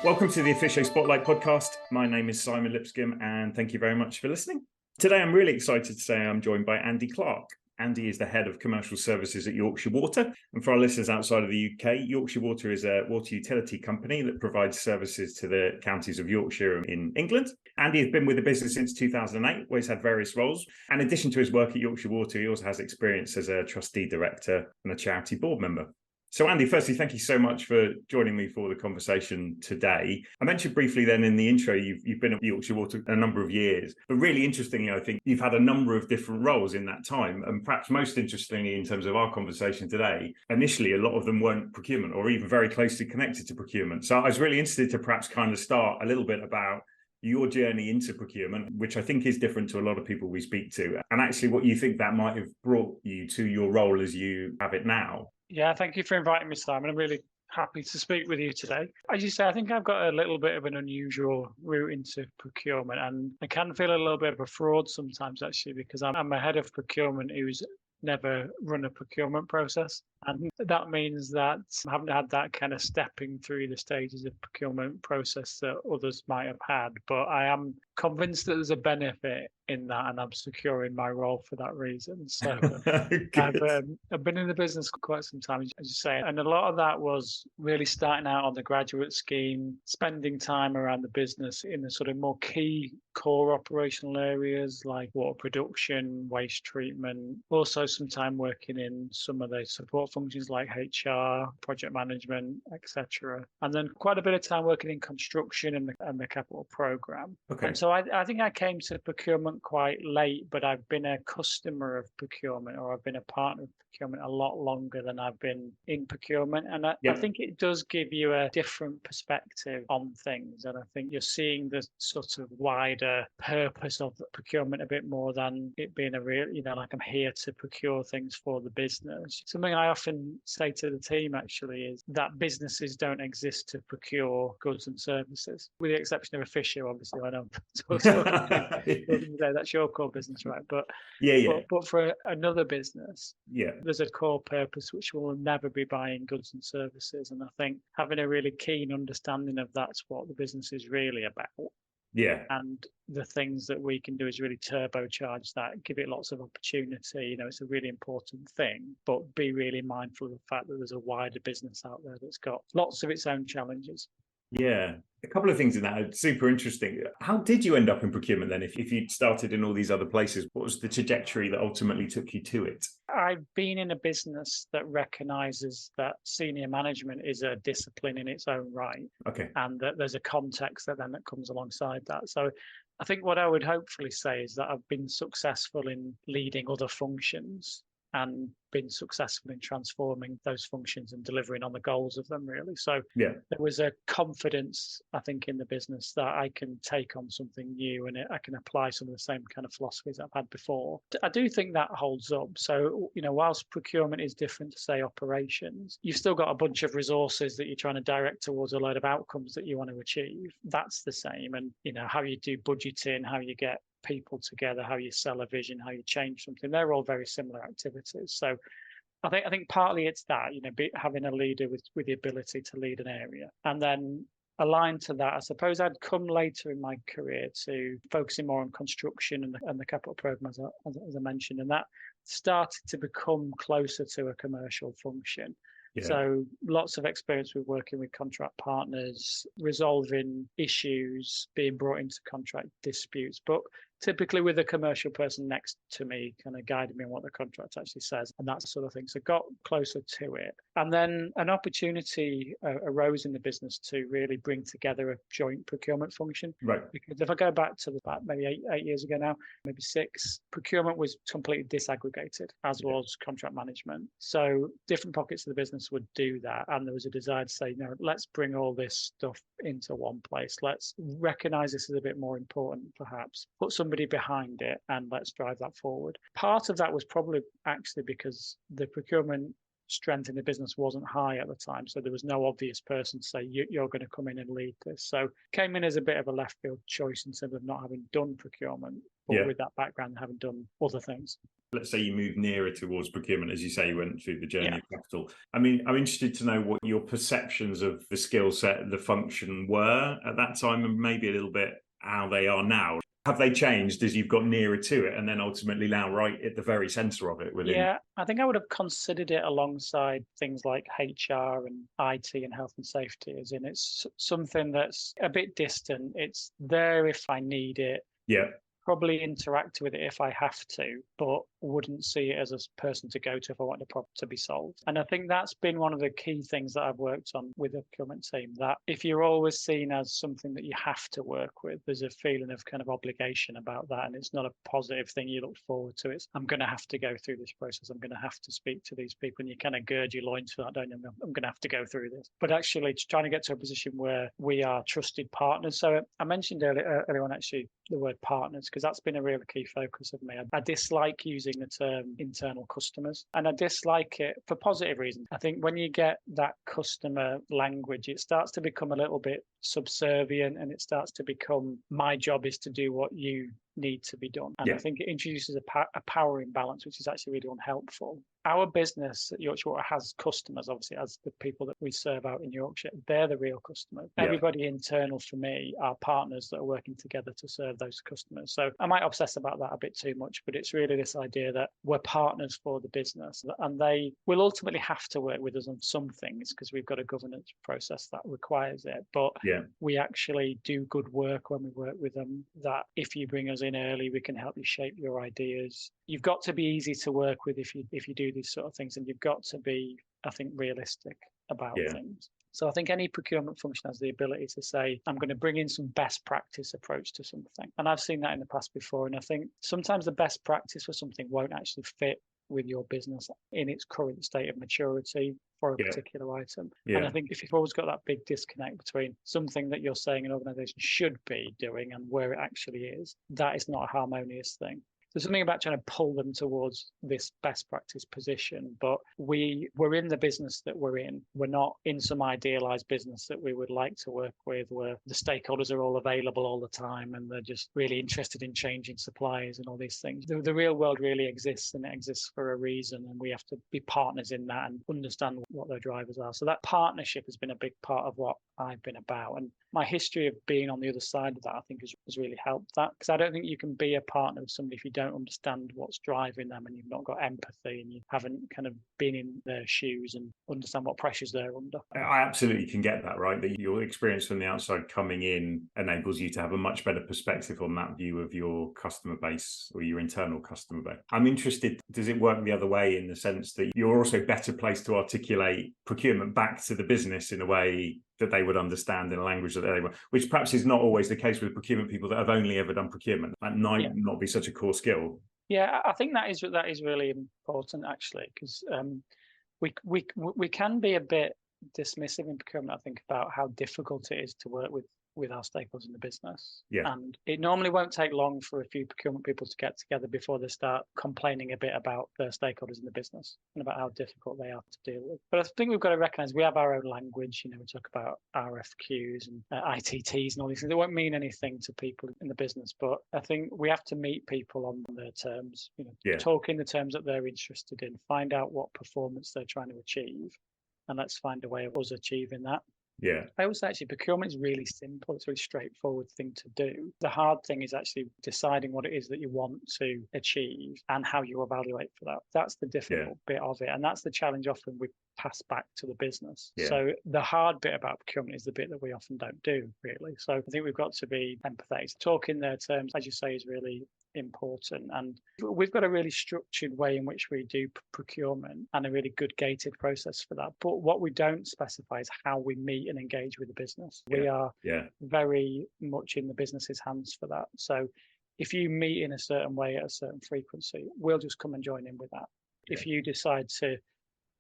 Welcome to the Officio Spotlight podcast. My name is Simon Lipscomb, and thank you very much for listening. Today, I'm really excited to say I'm joined by Andy Clark. Andy is the head of commercial services at Yorkshire Water. And for our listeners outside of the UK, Yorkshire Water is a water utility company that provides services to the counties of Yorkshire in England. Andy has been with the business since 2008, where he's had various roles. And in addition to his work at Yorkshire Water, he also has experience as a trustee director and a charity board member. So Andy, firstly, thank you so much for joining me for the conversation today. I mentioned briefly then in the intro, you've been at Yorkshire Water a number of years, but really interestingly, I think you've had a number of different roles in that time. And perhaps most interestingly, in terms of our conversation today, initially, a lot of them weren't procurement or even very closely connected to procurement. So I was really interested to perhaps kind of start a little bit about your journey into procurement, which I think is different to a lot of people we speak to, and actually what you think that might have brought you to your role as you have it now. Yeah, thank you for inviting me, Simon. I'm really happy to speak with you today. As you say, I think I've got a little bit of an unusual route into procurement, and I can feel a little bit of a fraud sometimes, actually, because I'm a head of procurement who's never run a procurement process. And that means that I haven't had that kind of stepping through the stages of procurement process that others might have had. But I am convinced that there's a benefit in that, and I'm securing my role for that reason. So I've been in the business for quite some time, as you say, and a lot of that was really starting out on the graduate scheme, spending time around the business in the sort of more key core operational areas like water production, waste treatment, also some time working in some of the support functions like HR, project management, etc. And then quite a bit of time working in construction and the capital program. Okay. And so I think I came to procurement quite late, but I've been a customer of procurement, or I've been a partner of procurement a lot longer than I've been in procurement. And I think it does give you a different perspective on things. And I think you're seeing the sort of wider purpose of procurement a bit more than it being a real, like I'm here to procure things for the business. Something I often say to the team actually is that businesses don't exist to procure goods and services, with the exception of Officio, obviously. I know that's your core business, right? But But for another business, there's a core purpose which will never be buying goods and services. And I think having a really keen understanding of that's what the business is really about. Yeah. And the things that we can do is really turbocharge that, give it lots of opportunity. It's a really important thing, but be really mindful of the fact that there's a wider business out there that's got lots of its own challenges. Yeah, a couple of things in that are super interesting. How did you end up in procurement then? If you'd started in all these other places, what was the trajectory that ultimately took you to it? I've been in a business that recognises that senior management is a discipline in its own right. Okay. And that there's a context that comes alongside that. So I think what I would hopefully say is that I've been successful in leading other functions and been successful in transforming those functions and delivering on the goals of them, really. So there was a confidence, I think, in the business that I can take on something new and I can apply some of the same kind of philosophies I've had before. I do think that holds up. So, whilst procurement is different to, say, operations, you've still got a bunch of resources that you're trying to direct towards a load of outcomes that you want to achieve. That's the same. And, how you do budgeting, how you get people together, how you sell a vision, how you change something, they're all very similar activities. So I think partly it's that, having a leader with the ability to lead an area. And then aligned to that, I suppose I'd come later in my career to focusing more on construction and the capital program, as I mentioned, and that started to become closer to a commercial function. Yeah. So lots of experience with working with contract partners, resolving issues, being brought into contract disputes, but typically with a commercial person next to me, kind of guiding me on what the contract actually says and that sort of thing. So got closer to it. And then an opportunity arose in the business to really bring together a joint procurement function. Right. Because if I go back to maybe eight years ago now, maybe 6, procurement was completely disaggregated, as was contract management. So different pockets of the business would do that. And there was a desire to say, let's bring all this stuff into one place. Let's recognize this as a bit more important, perhaps. Put somebody behind it and let's drive that forward. Part of that was probably actually because the procurement strength in the business wasn't high at the time. So there was no obvious person to say, you're going to come in and lead this. So came in as a bit of a left field choice in terms of not having done procurement, but with that background, having done other things. let's say you move nearer towards procurement, as you say, you went through the journey Yeah. of capital. I mean, I'm interested to know what your perceptions of the skill set, the function were at that time, and maybe a little bit how they are now. Have they changed as you've got nearer to it and then ultimately now right at the very centre of it within? Yeah, I think I would have considered it alongside things like HR and IT and health and safety, as in it's something that's a bit distant. It's there if I need it. Yeah. Probably interact with it if I have to, but wouldn't see it as a person to go to if I want the problem to be solved. And I think that's been one of the key things that I've worked on with the procurement team, that if you're always seen as something that you have to work with, there's a feeling of kind of obligation about that. And it's not a positive thing you look forward to. It's, I'm going to have to go through this process. I'm going to have to speak to these people. And you kind of gird your loins for that, don't you? I'm going to have to go through this. But actually trying to get to a position where we are trusted partners. So I mentioned earlier on actually the word partners, because that's been a real key focus of me. I dislike using the term internal customers, and I dislike it for positive reasons. I think when you get that customer language, it starts to become a little bit subservient, and it starts to become, my job is to do what you need to be done. And I think it introduces a power imbalance, which is actually really unhelpful. Our business at Yorkshire Water has customers, obviously, as the people that we serve out in Yorkshire. They're the real customers. Everybody internal for me are partners that are working together to serve those customers. So I might obsess about that a bit too much, but it's really this idea that we're partners for the business, and they will ultimately have to work with us on some things because we've got a governance process that requires it. But we actually do good work when we work with them, that if you bring us in early, we can help you shape your ideas. You've got to be easy to work with if you do these sort of things, and you've got to be, I think, realistic about things. So I think any procurement function has the ability to say, I'm going to bring in some best practice approach to something. And I've seen that in the past before. And I think sometimes the best practice for something won't actually fit with your business in its current state of maturity for a particular item. And I think if you've always got that big disconnect between something that you're saying an organization should be doing and where it actually is, that is not a harmonious thing. There's something about trying to pull them towards this best practice position, but we're in the business that we're in. We're not in some idealized business that we would like to work with, where the stakeholders are all available all the time and they're just really interested in changing suppliers and all these things. The real world really exists, and it exists for a reason, and we have to be partners in that and understand what their drivers are. So that partnership has been a big part of what I've been about. And my history of being on the other side of that, I think, has really helped that, because I don't think you can be a partner with somebody if you don't understand what's driving them, and you've not got empathy, and you haven't kind of been in their shoes and understand what pressures they're under. I absolutely can get that, right? That your experience from the outside coming in enables you to have a much better perspective on that view of your customer base or your internal customer base. I'm interested, does it work the other way in the sense that you're also better placed to articulate procurement back to the business in a way that they would understand, in a language that they would, which perhaps is not always the case with procurement people that have only ever done procurement? That might not be such a core skill. Yeah, I think that is really important, actually, because we can be a bit dismissive in procurement, I think, about how difficult it is to work with our stakeholders in the business. And it normally won't take long for a few procurement people to get together before they start complaining a bit about their stakeholders in the business and about how difficult they are to deal with. But I think we've got to recognize we have our own language. We talk about RFQs and ITTs and all these things. They won't mean anything to people in the business, but I think we have to meet people on their terms, talk in the terms that they're interested in, find out what performance they're trying to achieve, and let's find a way of us achieving that. I always say, actually, procurement is really simple. It's a really straightforward thing to do. The hard thing is actually deciding what it is that you want to achieve and how you evaluate for that. That's the difficult bit of it. And that's the challenge often we pass back to the business. So the hard bit about procurement is the bit that we often don't do, really. So I think we've got to be empathetic. Talk in their terms, as you say, is really important. And we've got a really structured way in which we do procurement and a really good gated process for that. But what we don't specify is how we meet and engage with the business. We are very much in the business's hands for that. So if you meet in a certain way at a certain frequency, we'll just come and join in with that. If you decide to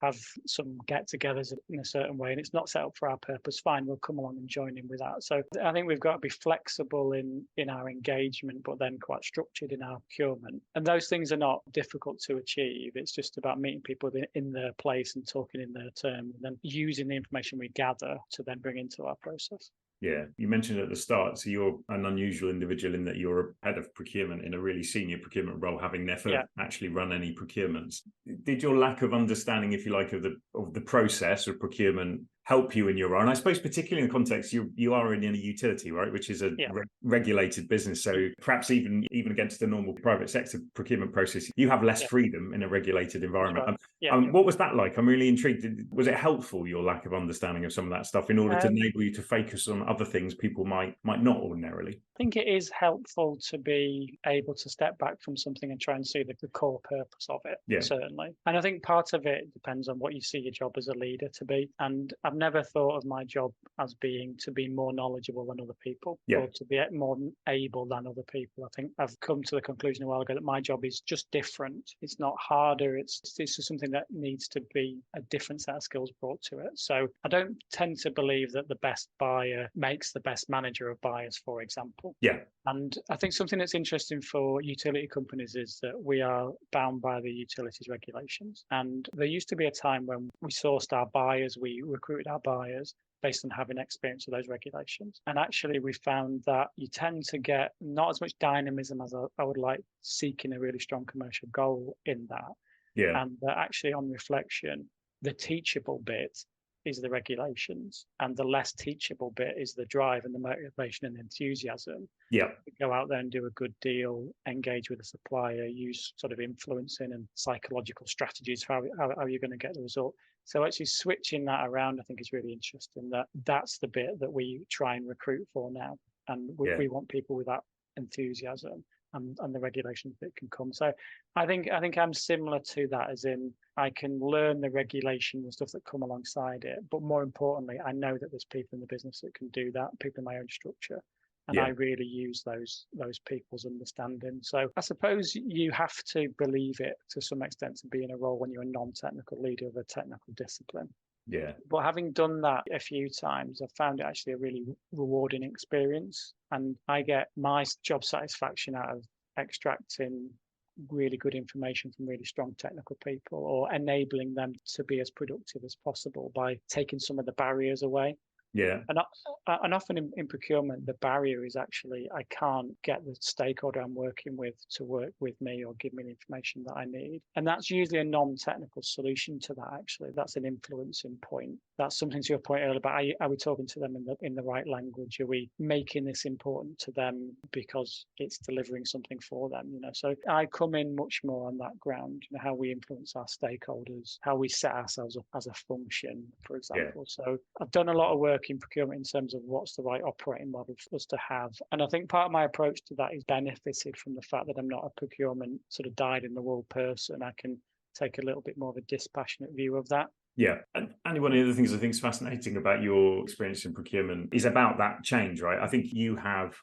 have some get-togethers in a certain way and it's not set up for our purpose, fine, we'll come along and join in with that. So I think we've got to be flexible in our engagement, but then quite structured in our procurement. And those things are not difficult to achieve. It's just about meeting people in their place and talking in their terms, and then using the information we gather to then bring into our process. Yeah, you mentioned at the start, so you're an unusual individual in that you're a head of procurement in a really senior procurement role, having never actually run any procurements. Did your lack of understanding, if you like, of the process of procurement help you in your role? And I suppose particularly in the context you are in a utility, right, which is a regulated business. So perhaps even against the normal private sector procurement process, you have less freedom in a regulated environment. Right. What was that like? I'm really intrigued. Was it helpful, your lack of understanding of some of that stuff, in order to enable you to focus on other things people might not ordinarily? I think it is helpful to be able to step back from something and try and see the core purpose of it, certainly. And I think part of it depends on what you see your job as a leader to be. And I've never thought of my job as being to be more knowledgeable than other people or to be more able than other people. I think I've come to the conclusion a while ago that my job is just different. It's not harder. It's just something that needs to be a different set of skills brought to it. So I don't tend to believe that the best buyer makes the best manager of buyers, for example. Yeah. And I think something that's interesting for utility companies is that we are bound by the utilities regulations. And there used to be a time when we sourced our buyers, we recruited our buyers based on having experience of those regulations. And actually, we found that you tend to get not as much dynamism as I would like, seeking a really strong commercial goal in that. Yeah. And that actually, on reflection, the teachable bit is the regulations, and the less teachable bit is the drive and the motivation and enthusiasm. Yeah. Go out there and do a good deal, engage with the supplier, use sort of influencing and psychological strategies for how you're going to get the result. So actually switching that around, I think, is really interesting. That's the bit that we try and recruit for now, and we want people with that enthusiasm and the regulations that can come. So I think I'm similar to that, as in I can learn the regulation and stuff that come alongside it, but more importantly, I know that there's people in the business that can do that, people in my own structure. And I really use those people's understanding. So I suppose you have to believe it to some extent to be in a role when you're a non-technical leader of a technical discipline. Yeah. But having done that a few times, I've found it actually a really rewarding experience. And I get my job satisfaction out of extracting really good information from really strong technical people, or enabling them to be as productive as possible by taking some of the barriers away. Yeah. And often in procurement, the barrier is actually I can't get the stakeholder I'm working with to work with me or give me the information that I need. And that's usually a non-technical solution to that, actually. That's an influencing point. That's something to your point earlier about are we talking to them in the right language? Are we making this important to them because it's delivering something for them? So I come in much more on that ground, how we influence our stakeholders, how we set ourselves up as a function, for example. So I've done a lot of work in procurement in terms of what's the right operating model for us to have. And I think part of my approach to that is benefited from the fact that I'm not a procurement sort of dyed-in-the-wool person. I can take a little bit more of a dispassionate view of that. Yeah. And one of the other things I think is fascinating about your experience in procurement is about that change, right? I think you have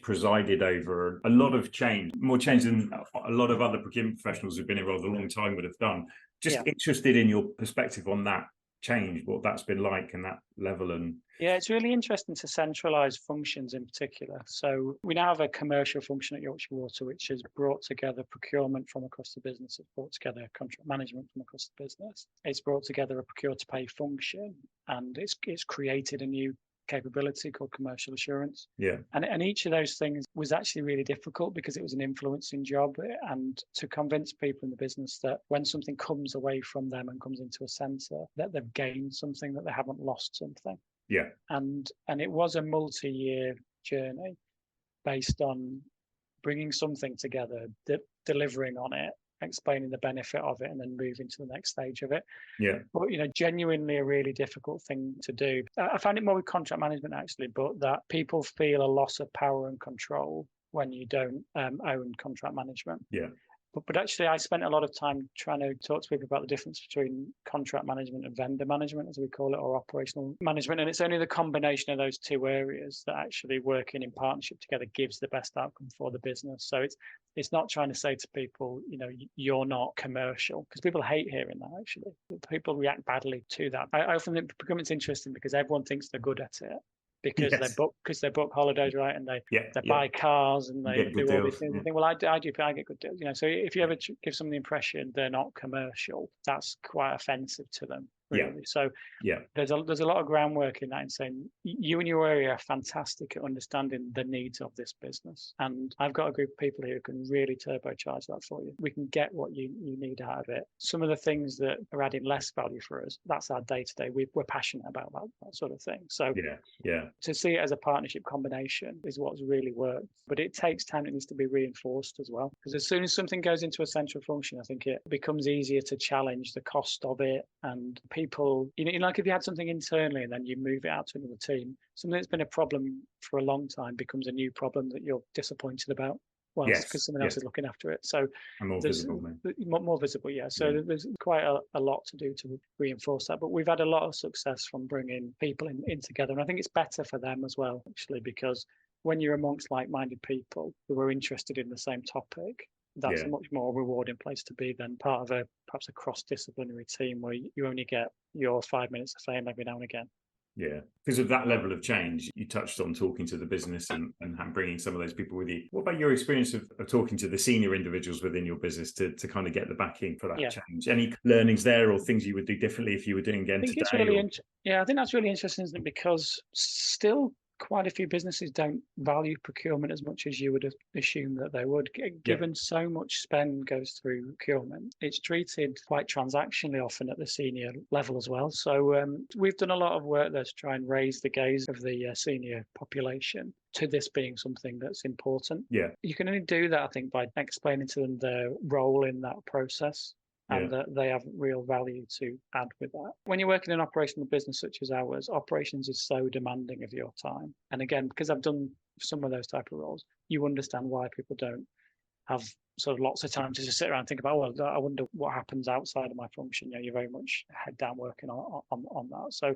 presided over a lot of change, more change than a lot of other procurement professionals who've been involved a long time would have done. Just interested in your perspective on that change, what that's been like and that level. And it's really interesting to centralize functions in particular. So we now have a commercial function at Yorkshire Water, which has brought together procurement from across the business. It's brought together contract management from across the business. It's brought together a procure to pay function, and it's created a new capability called commercial assurance. Yeah. And each of those things was actually really difficult because it was an influencing job, and to convince people in the business that when something comes away from them and comes into a centre, that they've gained something, that they haven't lost something. Yeah. And it was a multi-year journey based on bringing something together, delivering on it, explaining the benefit of it, and then moving to the next stage of it. Yeah. But genuinely a really difficult thing to do. I found it more with contract management actually, but that people feel a loss of power and control when you don't own contract management. Yeah. But actually, I spent a lot of time trying to talk to people about the difference between contract management and vendor management, as we call it, or operational management. And it's only the combination of those two areas that actually working in partnership together gives the best outcome for the business. So it's not trying to say to people, you're not commercial, because people hate hearing that, actually. People react badly to that. I often think procurement's interesting because everyone thinks they're good at it. Because they book holidays, right, and they buy cars and they do all these things. You think, well, I get good deals. So if you ever give someone the impression they're not commercial, that's quite offensive to them. Yeah. really. So Yeah. there's a lot of groundwork in that, in saying you and your area are fantastic at understanding the needs of this business. And I've got a group of people here who can really turbocharge that for you. We can get what you need out of it. Some of the things that are adding less value for us, that's our day-to-day. We're passionate about that sort of thing. So to see it as a partnership combination is what's really worked. But it takes time. It needs to be reinforced as well. Because as soon as something goes into a central function, I think it becomes easier to challenge the cost of it. And people, like if you had something internally and then you move it out to another team, something that's been a problem for a long time becomes a new problem that you're disappointed about. Well, because someone else is looking after it. So more visible, more visible, yeah. So there's quite a lot to do to reinforce that. But we've had a lot of success from bringing people in together. And I think it's better for them as well, actually, because when you're amongst like-minded people who are interested in the same topic, that's a much more rewarding place to be than part of perhaps a cross-disciplinary team where you only get your 5 minutes of fame every now and again. Yeah, because of that level of change, you touched on talking to the business and bringing some of those people with you. What about your experience of talking to the senior individuals within your business to kind of get the backing for that change? Any learnings there or things you would do differently if you were doing again today? It's really I think that's really interesting, isn't it? Because still quite a few businesses don't value procurement as much as you would assume that they would. Given so much spend goes through procurement, it's treated quite transactionally often at the senior level as well. So we've done a lot of work there to try and raise the gaze of the senior population to this being something that's important. Yeah. You can only do that, I think, by explaining to them their role in that process. And that they have real value to add with that. When you're working in an operational business such as ours, operations is so demanding of your time. And again, because I've done some of those type of roles, you understand why people don't have sort of lots of time to just sit around and think about, well, I wonder what happens outside of my function. You're very much head down working on that. So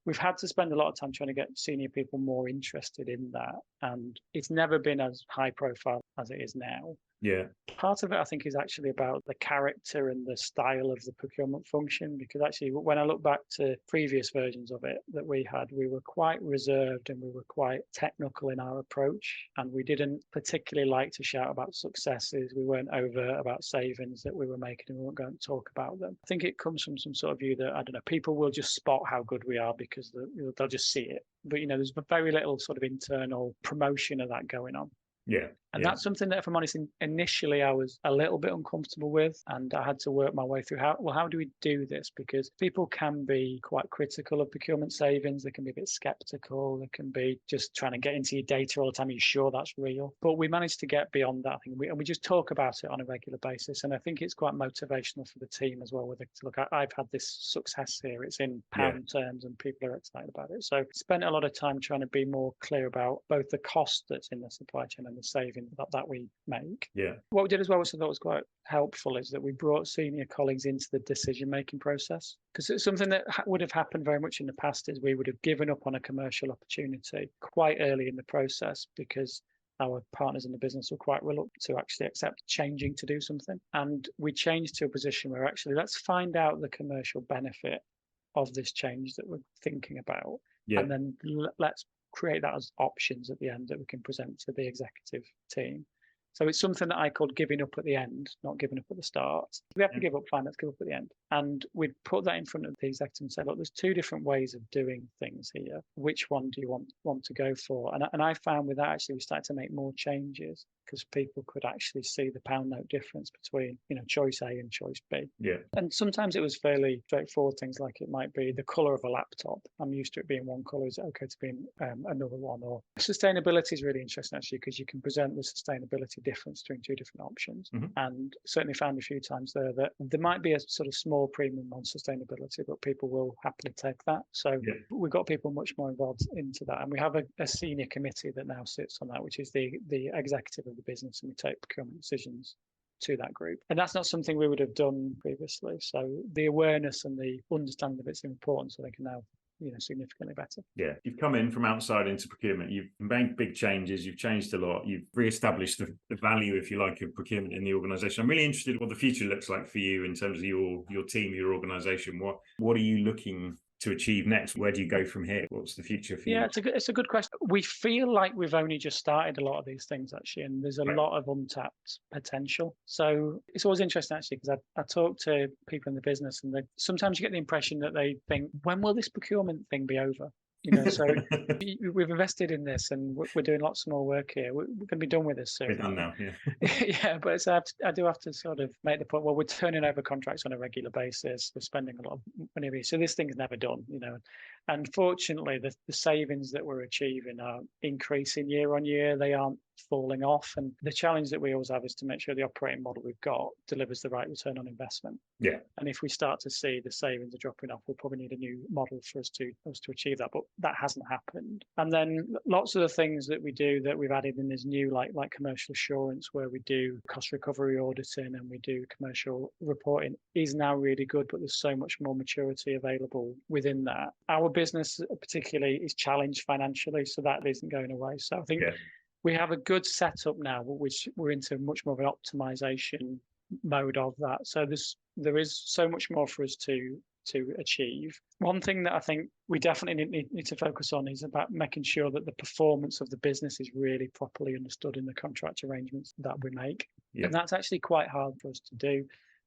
we've had to spend a lot of time trying to get senior people more interested in that. And it's never been as high profile as it is now. Yeah. Part of it, I think, is actually about the character and the style of the procurement function, because actually, when I look back to previous versions of it that we had, we were quite reserved and we were quite technical in our approach. And we didn't particularly like to shout about successes. We weren't overt about savings that we were making and we weren't going to talk about them. I think it comes from some sort of view that, I don't know, people will just spot how good we are because they'll just see it. But, there's very little sort of internal promotion of that going on. Yeah. And that's something that, if I'm honest, initially I was a little bit uncomfortable with, and I had to work my way through how do we do this? Because people can be quite critical of procurement savings. They can be a bit skeptical. They can be just trying to get into your data all the time. Are you sure that's real? But we managed to get beyond that thing. And we just talk about it on a regular basis. And I think it's quite motivational for the team as well. Look, I've had this success here. It's in pound terms and people are excited about it. So spent a lot of time trying to be more clear about both the cost that's in the supply chain and the savings that we make. Yeah. What we did as well, which I thought was quite helpful, is that we brought senior colleagues into the decision-making process. Because it's something that would have happened very much in the past is we would have given up on a commercial opportunity quite early in the process because our partners in the business were quite reluctant to actually accept changing to do something. And we changed to a position where actually let's find out the commercial benefit of this change that we're thinking about. Yeah. And then let's create that as options at the end that we can present to the executive team. So it's something that I called giving up at the end, not giving up at the start. We have to give up, fine, let's give up at the end. And we'd put that in front of the executive and say, look, there's two different ways of doing things here. Which one do you want to go for? And I found with that, actually, we started to make more changes because people could actually see the pound note difference between, choice A and choice B. Yeah. And sometimes it was fairly straightforward things, like it might be the color of a laptop. I'm used to it being one color. Is it okay to be in another one? Or sustainability is really interesting, actually, because you can present the sustainability difference between two different options. Mm-hmm. And certainly found a few times there that there might be a sort of small premium on sustainability, but people will happily take that. So we've got people much more involved into that. And we have a senior committee that now sits on that, which is the executive of the business, and we take procurement decisions to that group. And that's not something we would have done previously. So the awareness and the understanding of its importance, so they can now significantly better. Yeah, you've come in from outside into procurement. You've made big changes. You've changed a lot. You've re-established the value, if you like, of procurement in the organisation. I'm really interested in what the future looks like for you in terms of your team, your organisation. What are you looking to achieve next? Where do you go from here? What's the future for you? Yeah, it's a good question. We feel like we've only just started a lot of these things, actually, and there's a Right. lot of untapped potential. So it's always interesting, actually, because I talk to people in the business, and sometimes you get the impression that they think, when will this procurement thing be over? So we've invested in this, and we're doing lots more work here. We're going to be done with this soon. We're done now, yeah. Yeah, but I do have to sort of make the point, well, we're turning over contracts on a regular basis. We're spending a lot of money. So this thing's never done, And fortunately, the savings that we're achieving are increasing year on year. They aren't falling off. And the challenge that we always have is to make sure the operating model we've got delivers the right return on investment. Yeah. And if we start to see the savings are dropping off, we'll probably need a new model for us to achieve that. But that hasn't happened. And then lots of the things that we do that we've added in is new, like commercial assurance, where we do cost recovery auditing and we do commercial reporting, is now really good, but there's so much more maturity available within that. Our business particularly is challenged financially, so that isn't going away. So I think we have a good setup now, which we're into much more of an optimization mode of that. So there is so much more for us to achieve. One thing that I think we definitely need to focus on is about making sure that the performance of the business is really properly understood in the contract arrangements that we make. And that's actually quite hard for us to do.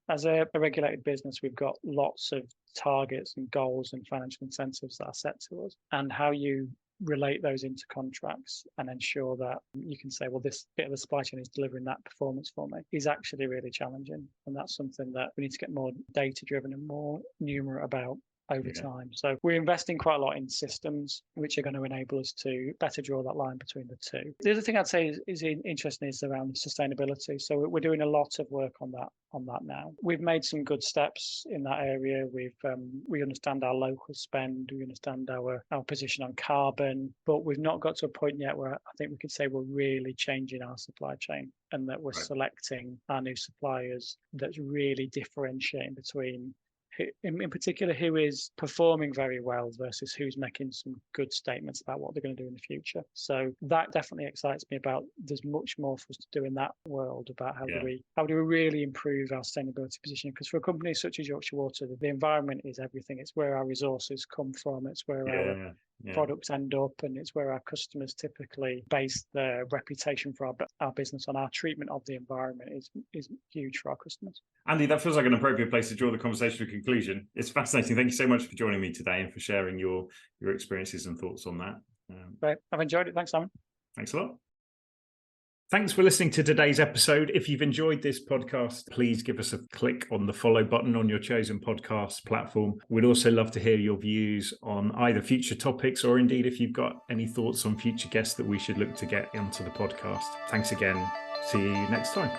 As a regulated business, we've got lots of targets and goals and financial incentives that are set to us, and how you relate those into contracts and ensure that you can say, well, this bit of the supply chain is delivering that performance for me, is actually really challenging. And that's something that we need to get more data driven and more numerate about over time. So we're investing quite a lot in systems which are going to enable us to better draw that line between the two. The other thing I'd say is interesting is around sustainability. So we're doing a lot of work on that now. We've made some good steps in that area. We understand our local spend, we understand our position on carbon, but we've not got to a point yet where I think we could say we're really changing our supply chain and that we're selecting our new suppliers that's really differentiating between in particular who is performing very well versus who's making some good statements about what they're going to do in the future. So that definitely excites me about there's much more for us to do in that world about how do we really improve our sustainability position, because for a company such as Yorkshire Water, the environment is everything. It's where our resources come from, it's where our products end up, and it's where our customers typically base their reputation for our business on. Our treatment of the environment is huge for our customers. Andy, that feels like an appropriate place to draw the conversation to a conclusion. It's fascinating. Thank you so much for joining me today and for sharing your experiences and thoughts on that. Great. I've enjoyed it. Thanks, Simon. Thanks a lot. Thanks for listening to today's episode. If you've enjoyed this podcast, please give us a click on the follow button on your chosen podcast platform. We'd also love to hear your views on either future topics or indeed if you've got any thoughts on future guests that we should look to get onto the podcast. Thanks again. See you next time.